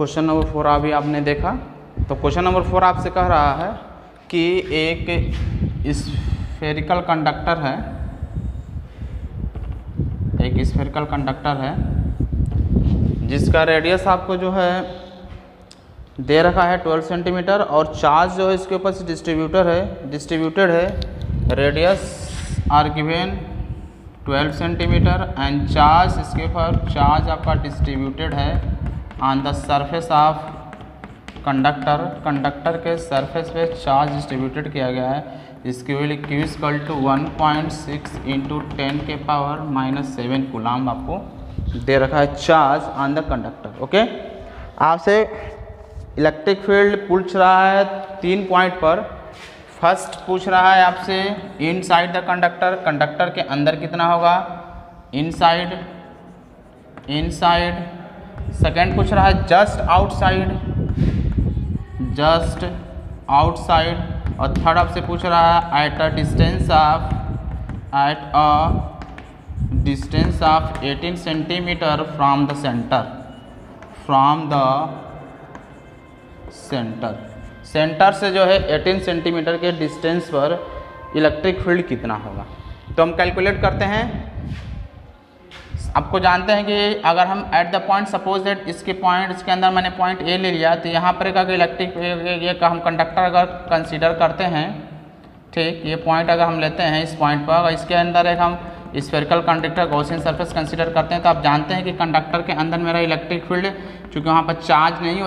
Question number 4 अभी आपने देखा। तो क्वेश्चन नंबर 4 आपसे कह रहा है कि एक स्फेरिकल कंडक्टर है, एक स्फेरिकल कंडक्टर है जिसका रेडियस आपको जो है दे रखा है 12 सेंटीमीटर और चार्ज जो है इसके ऊपर से डिस्ट्रीब्यूटेड है। Radius R given 12 centimetre and charge इसके ऊपर चार्ज आपका डिस्ट्रीब्यूटेड है on the surface of conductor के सरफेस पे चार्ज डिस्ट्रीब्यूटेड किया गया है। इसकी value Q equal to 1.6 into 10 के पावर -7 कूलम आपको दे रखा है charge on the conductor. Okay, आपसे इलेक्ट्रिक फील्ड पूछ रहा है 3 पॉइंट पर। फर्स्ट पूछ रहा है आपसे इनसाइड द कंडक्टर के अंदर कितना होगा, इनसाइड। सेकंड पूछ रहा है जस्ट आउटसाइड और थर्ड आपसे पूछ रहा है at a distance of 18 centimetre from the centre से जो है 18 सेंटीमीटर के डिस्टेंस पर इलेक्ट्रिक फील्ड कितना होगा। तो हम कैलकुलेट करते हैं। आपको जानते हैं कि अगर हम at the point suppose that इसके अंदर मैंने पॉइंट ए ले लिया, तो यहाँ पर एक अगर इलेक्ट्रिक ये का हम कंडक्टर अगर कंसीडर करते हैं, ठीक, ये पॉइंट अगर हम लेते हैं इस पॉइंट पर, अगर इसके अंदर एक हम spherical conductor Gaussian surface consider करते हैं, तो आप जानते हैं कि कंडक्टर के अंदर मेरा इलेक्ट्रिक फील्ड, चूँकि वहाँ पर चार्ज नहीं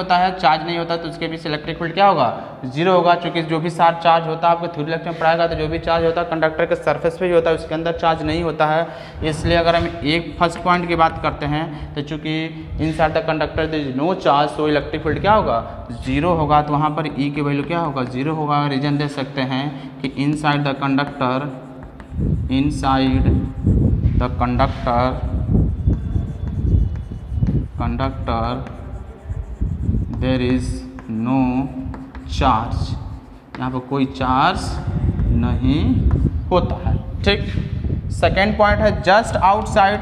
होता तो उसके बीच इलेक्ट्रिक फील्ड क्या होगा, 0 होगा। चूँकि जो भी साथ चार्ज होता है आपको थ्योरी लेक्चर में पढ़ाएगा, तो जो भी चार्ज होता है कंडक्टर के सरफेस पे ही होता है, उसके अंदर चार्ज नहीं होता है। इसलिए अगर हम एक फर्स्ट पॉइंट की बात करते हैं, तो चूँकि inside the conductor there is no charge, तो इलेक्ट्रिक फील्ड क्या होगा, 0 होगा। तो वहाँ पर ई की वैल्यू क्या होगा, 0 होगा। रीजन दे सकते हैं कि inside the conductor there is no charge, यहाँ पर कोई चार्ज नहीं होता है, ठीक। सेकेंड पॉइंट है जस्ट आउटसाइड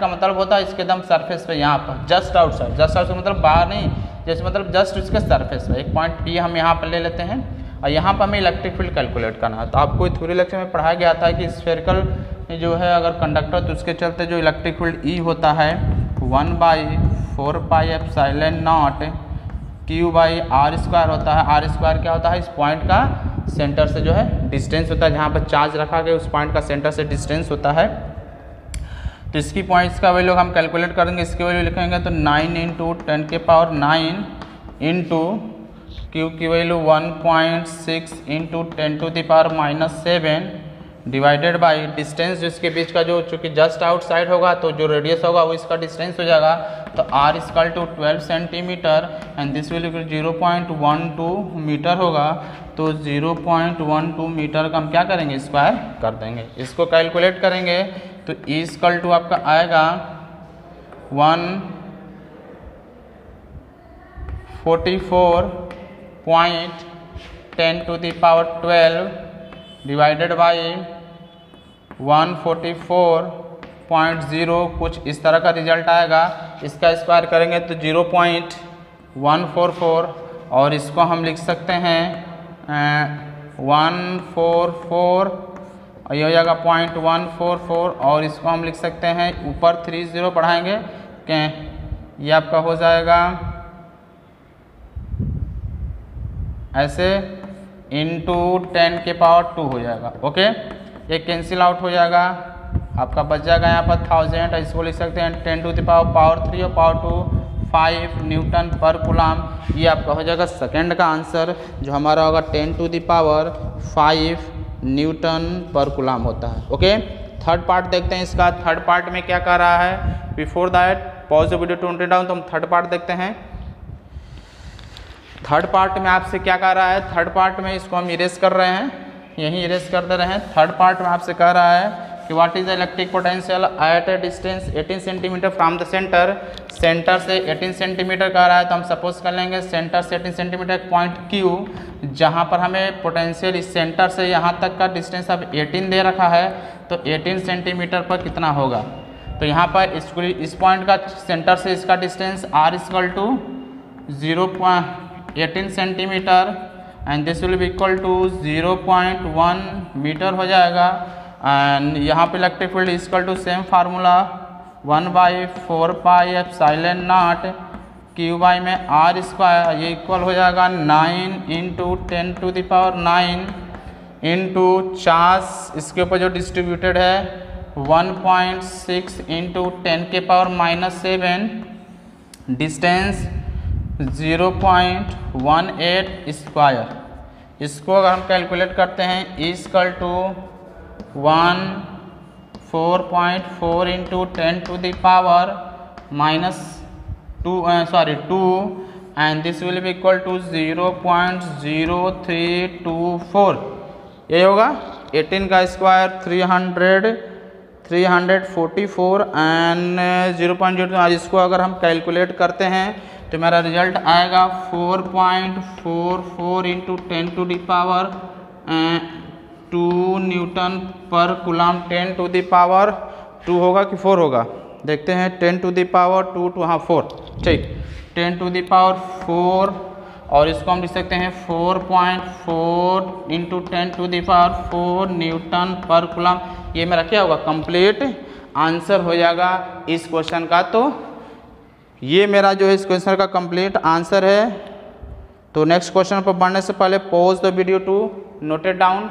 का मतलब होता है इसके एकदम सरफेस पे, यहाँ पर जस्ट आउटसाइड मतलब बाहर नहीं, जैसे मतलब जस्ट उसके सरफेस पे। एक पॉइंट पी हम यहाँ पर ले लेते हैं और यहाँ पर हमें इलेक्ट्रिक फील्ड कैलकुलेट करना है। तो आपको थ्योरी लेक्चर में पढ़ाया गया था कि स्फेरिकल जो है अगर कंडक्टर, तो उसके चलते जो इलेक्ट्रिक फील्ड ई होता है 1/4πε0 Q/r² होता है। r² क्या होता है, इस पॉइंट का सेंटर से जो है डिस्टेंस होता है, जहाँ पर चार्ज रखा गया उस पॉइंट का सेंटर से डिस्टेंस होता है। तो इसकी पॉइंट्स का वैल्यू हम कैलकुलेट करेंगे। इसकी वैल्यू लिखेंगे तो 9 इंटू 10 के पावर 9 इंटू Q की वैल्यू 1.6 into 10 to the power -7 divided by distance जिसके बीच का जो, चूँकि जस्ट आउटसाइड होगा तो जो रेडियस होगा वो इसका डिस्टेंस हो जाएगा। तो r equal to 12 centimetre and this will 0.12 metre होगा। तो 0.12 मीटर का हम क्या करेंगे, स्क्वायर कर देंगे। इसको कैलकुलेट करेंगे तो e इक्वल टू आपका आएगा 144.10 to the power 12 divided by 144.0 कुछ इस तरह का रिजल्ट आएगा। इसका स्क्वायर करेंगे तो 0.144 और इसको हम लिख सकते हैं 144 और ये हो जाएगा 0.144 और इसको हम लिख सकते हैं ऊपर 30 बढ़ाएंगे क्या, ये आपका हो जाएगा ऐसे इंटू 10 के पावर 2 हो जाएगा। ओके, ये कैंसिल आउट हो जाएगा, आपका बच जाएगा यहाँ पर 1000। इसको लिख सकते हैं 10 टू द पावर 3 और पावर 2 5 न्यूटन पर कूलम। ये आपका हो जाएगा सेकंड का आंसर, जो हमारा होगा 10 टू द पावर 5 न्यूटन पर कूलम होता है। ओके, थर्ड पार्ट देखते हैं इसका। थर्ड पार्ट में क्या कह रहा है, before that pause the video to note it down. तो हम थर्ड पार्ट देखते हैं। थर्ड पार्ट में आपसे क्या कह रहा है, थर्ड पार्ट में इसको हम इरेज कर रहे हैं, यहीं इरेज कर दे रहे हैं। थर्ड पार्ट में आपसे कह रहा है कि what is the electric potential at A distance 18 centimetre from the centre से 18 सेंटीमीटर कह रहा है। तो हम सपोज कर लेंगे सेंटर से 18 सेंटीमीटर पॉइंट Q, जहाँ पर हमें पोटेंशियल इस सेंटर से यहाँ तक का डिस्टेंस अब 18 दे रखा है। तो 18 सेंटीमीटर पर कितना होगा, तो यहाँ पर इस पॉइंट का सेंटर से इसका distance r equal to 0.18 centimetre and this will be equal to 0.1 metre हो जाएगा। एंड यहाँ पे electric field equal to same formula 1/4 pi epsilon naught Q by में r स्क्वायर, ये इक्वल हो जाएगा 9 इंटू 10⁹ इंटू चार्ज इसके ऊपर जो डिस्ट्रीब्यूटेड है 1.6 इंटू 10⁻⁷, डिस्टेंस 0.18 स्क्वायर। इसको अगर हम कैलकुलेट करते हैं equal to 4.4 into 10⁻⁻2 and this will be equal to 0.0324। ये होगा 18 का स्क्वायर 344 एंड 0.02। इसको अगर हम कैलकुलेट करते हैं तो मेरा रिजल्ट आएगा 4.44 इंटू 10⁻2 न्यूटन पर कूलम। 10⁻2 होगा कि 4 होगा, देखते हैं। 10⁻2 टू हाँ 4, ठीक 10⁻4 और इसको हम लिख सकते हैं 4.4 इंटू 10⁻4 न्यूटन पर कूलम। ये मेरा क्या होगा, कंप्लीट आंसर हो जाएगा इस क्वेश्चन का। तो ये मेरा जो है इस क्वेश्चन का कंप्लीट आंसर है। तो नेक्स्ट क्वेश्चन पर बढ़ने से पहले pause the video to note it down.